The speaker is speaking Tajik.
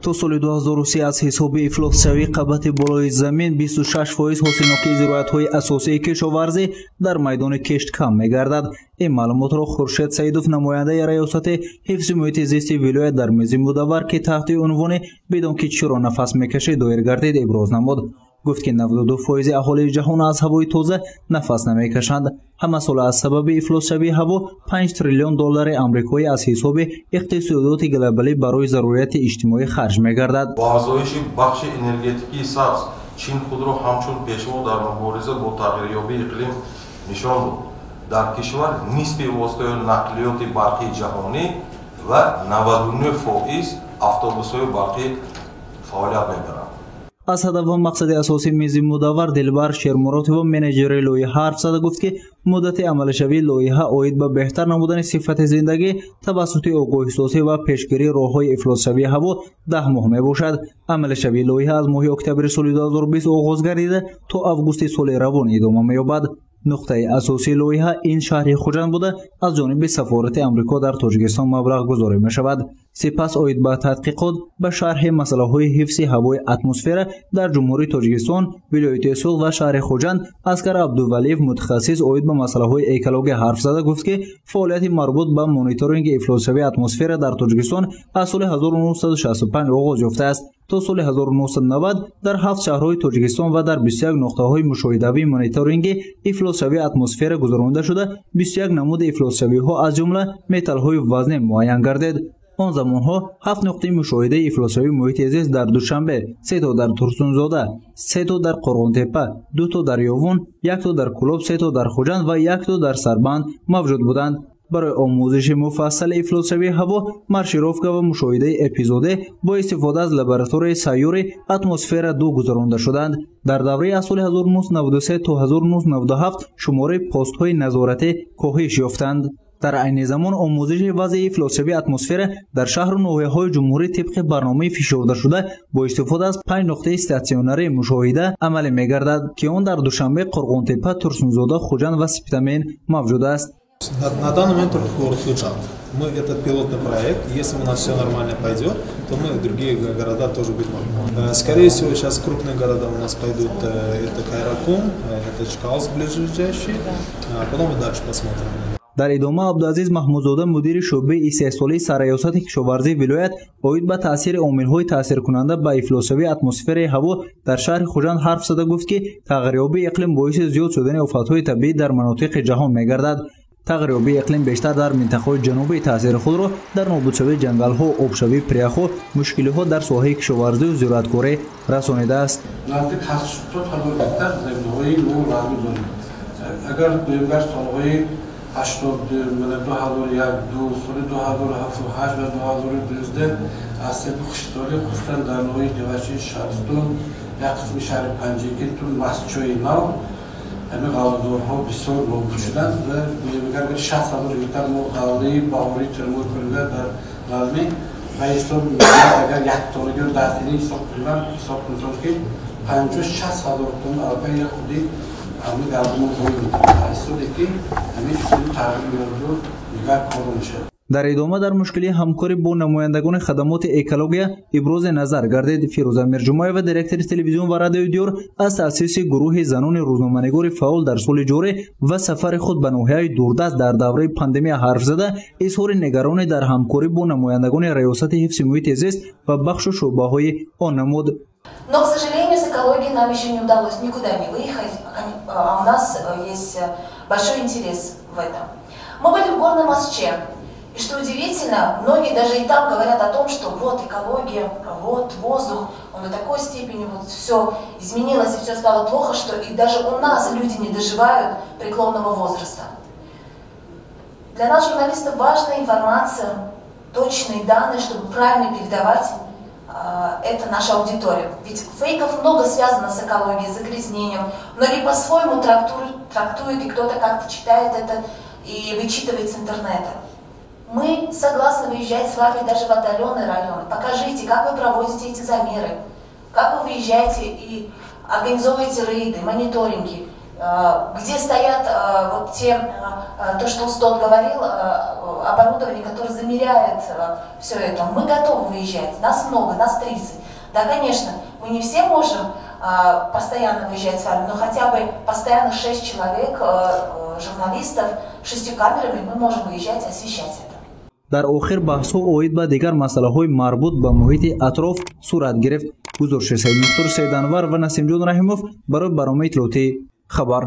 то соли 2030 аз ҳисоби ифлосшавӣ қабати болои замин 26% ҳосилнокии зироатҳои асосии кишоварзӣ дар майдони кишт кам мегардад. ин маълумотро Хуршед Саидов, намояндаи раёсати ҳифзи муҳити зисти вилоят дар мези мудаввар ки таҳти унвони «Бидон ки чиро нафас мекашӣ» доир гардид иброз намуд. гуфт ки 92% аҳолии ҷаҳон аз ҳавои тоза нафас намекашанд. ҳама сола аз сабаби ифлосшавии ҳаво $5 триллион амрикоӣ аз ҳисоби иқтисодиёти глобалӣ барои зарурияти иҷтимоӣ харҷ мегардад. бо афзоиши бахши энергетикии сабз чин худро ҳамчун пешво дар мубориза бо тағйирёбии иқлим нишон буд. дар кишвар нисфи воситаҳои нақлиёти барқии ҷаҳонӣ ва 99% автобусҳои барқӣ фаъолият мебаранд. аз ҳадаф ва мақсади асосии мези мудаввар Дилбар Шермуротова, менеҷери лоиҳа, ҳарф зада гуфт ки муддати амалишавии лоиҳа оид ба беҳтар намудани сифати зиндагӣ тавассути оғоҳисозӣ ва пешгирии роҳҳои ифлосшавии ҳаво 10 моҳ мебошад. амалишавии лоиҳа аз моҳи октябри соли 2020 оғоз гардида то августи соли равон идома меёбад. нуқтаи асосии лоиҳа ин шаҳри Хуҷанд буда аз ҷониби сафорати Амрико дар Тоҷикистон маблағ гузорӣ мешавад. сипас оид ба тадқиқот ба шарҳи масъалаҳои ҳифзи ҳавои атмосфера дар ҷумҳурии Тоҷикистон, вилояти Суғд ва шаҳри Хуҷанд Аскар Абдувалиев, мутахассис оид ба масъалаҳои экология, ҳарф зада гуфт ки фаъолияти марбут ба мониторинги ифлосшавии атмосфера дар Тоҷикистон аз соли 1965 оғоз ёфтааст. то соли 1990 дар 7 шаҳрҳои Тоҷикистон ва дар 21 нуқтаҳои мушоҳидавии мониторинги ифлосшавии атмосфера гузаронида шуда 21 намуди ифлосшавиҳо аз ҷумла металлҳои вазнин муайян гардид. он замонҳо 7 нуқтаи мушоҳидаи ифлосшавии муҳити зист дар Душанбе, 3 то дар Турсунзода, 3 то дар Қорғонтепа, 2 то дар Ёвун, 1 то дар Кӯлоб, 3 то дар Хуҷанд ва 1 то дар Сарбанд мавҷуд буданд. барои омӯзиши муфассали ифлосшавии ҳаво, маршировка ва мушоҳидаи эпизодӣ бо истифода аз лабораторияи сайёри атмосфера 2 гузаронида шуданд. дар давраи аз соли 1993 то 1997 шумораи постҳои назоратӣ коҳиш ёфтанд. дар айни замон омӯзиши вазъи ифлосшавии атмосфера дар шаҳру ноҳияҳои ҷумҳурӣ тибқи барномаи фишурдашуда бо истифода аз 5 нуқтаи статсионарии мушоҳида амалӣ мегардад ки он дар Душанбе, Қорғонтепа, Турсунзода, Хуҷанд ва Сиптамин мавҷуд аст. На данный момент только город Хуҷанд. Мы этот пилотный проект, если у нас все нормально пойдет, то мы другие города тоже будем. Скорее всего, сейчас крупные города у нас пойдут, это Кайракум, это Чкаловск ближайший, а потом и дальше посмотрим. дар идома Абдуазиз Маҳмудзода, мудири шӯъбаи 3 солаи сарраёсати кишоварзии вилоят, оид ба таъсири омилҳои таъсиркунанда ба ифлосшавии атмосфераи ҳаво дар шаҳри Хуҷанд ҳарф зада гуфт ки тағйирёбии иқлим боиси зиёд шудани офатҳои табиӣ дар манотиқи ҷаҳон мегардад. тағйирёбии иқлим бештар дар минтақаҳои ҷанубии таъсири худро дар нобудшавии ҷангалҳо, обшавӣ, прияхҳо, мушкилиҳо дар соҳаи кишоварзию зироаткорӣ расонидааст. агар 2001 соли 2007 ва 2012 аз себаб хушдорӣ хусусан дар ноҳияи девашии Шаҳристон як қисми шаҳри Панҷагир ту Мастчои Нав ҳамин ғалладорҳо бисёр нобуд шуданд ва мегӯянд 60,000 гектар мо ғаллаи баҳории тирмой кунда дар ғалми ба ҳисоб агар як тонагиро дастгирӣ ҳисоб кунем ки 50-60,000 тонна албаи худи ҳамин ғалламо боид ҳисоби ки ҳамин худи тағйирёбиро дигар кор мешавад. дар идома дар мушкилии ҳамкорӣ бо намояндагони хадамоти экология ибрози назар гардид. Фирӯза Мирҷумоева, директори телевизион ва радиои Диёр, аз таъсиси гурӯҳи занони рӯзноманигори фаъол дар соли ҷорӣ ва сафари худ ба ноҳияи дурдаст дар давраи пандемия ҳарф зада, изҳори негаронӣ дар ҳамкорӣ бо намояндагони раёсати ҳифзи муҳити зист ва бахшу шӯъбаҳои он намуд. Но, к сожалению, с экологией нам еще не удалось никуда не выехать, а у нас есть большой интерес в этом. Мы были в Горном Осче, и что удивительно, многие даже и там говорят о том, что вот экология, вот воздух, он до такой степени вот все изменилось и все стало плохо, что и даже у нас люди не доживают преклонного возраста. Для нас, журналистов, важна информация, точные данные, чтобы правильно передавать это наша аудитория. Ведь фейков много связано с экологией, с загрязнением. Многие по-своему трактуют, и кто-то как-то читает это и вычитывает с интернета. Мы согласны выезжать с вами даже в отдаленные районы. Покажите, как вы проводите эти замеры, как вы выезжаете и организовываете рейды, мониторинги, где стоят вот те, то, что Устол говорил, оборудование, которое замеряет все это. Мы готовы выезжать, нас много, нас 30. Да, конечно, мы не все можем постоянно выезжать с вами, но хотя бы постоянно 6 человек, журналистов, 6 камерами мы можем выезжать и освещать это. дар охир баҳсҳо оид ба дигар масъалаҳои марбут ба муҳити атроф сурат гирифт. гузорши Саид Мухтор, Саид Анвар ва Насимҷон Раҳимов барои барномаи иттилоотӣ Хабар.